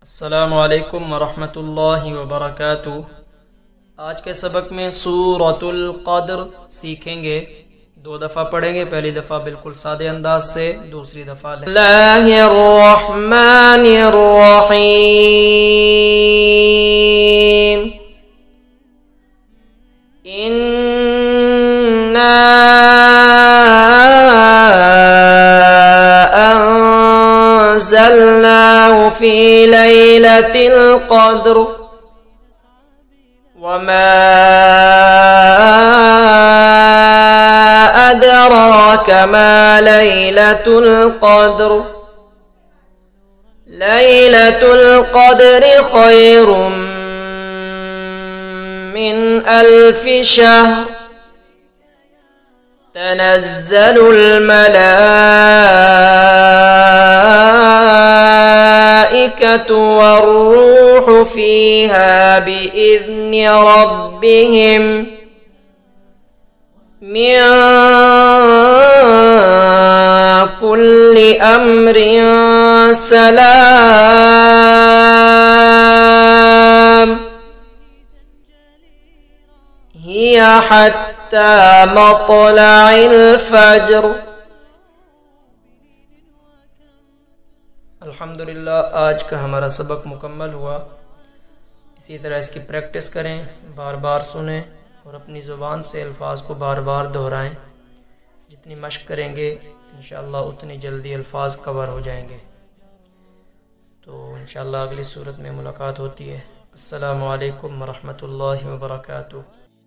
अस्सलामु अलैकुम वरहमतुल्लाहि वबरकातुहू। आज के सबक में सूरतुल क़द्र सीखेंगे। 2 दफ़ा पढ़ेंगे। पहली दफ़ा बिल्कुल सादे अंदाज से, दूसरी दफ़ा बिस्मिल्लाहिर्रहमानिर्रहीम। इन्ना अंज़लनाहु फी लैलतिल क़द्र वमा अदराक मा लैलतुल क़द्र। लैलतुल क़द्रि खैरुम मिन अल्फि शहर तनज़्ज़लुल मलाइकतु वर्रूहु फ़ीहा बिइज़्नि रब्बिहिम मिन कुल्लि अम्रिन सलाम हिया हत्ता मत्लइल फज्र। अल्हम्दुलिल्लाह, आज का हमारा सबक मुकम्मल हुआ। इसी तरह इसकी प्रैक्टिस करें, बार बार सुनें और अपनी ज़ुबान से अल्फाज को बार बार दोहराएं। जितनी मश्क करेंगे इंशाअल्लाह उतनी जल्दी अल्फाज कवर हो जाएंगे। तो इंशाअल्लाह अगली सूरत में मुलाकात होती है। अस्सलामु अलैकुम वरहमतुल्लाहि वबरकातुहू।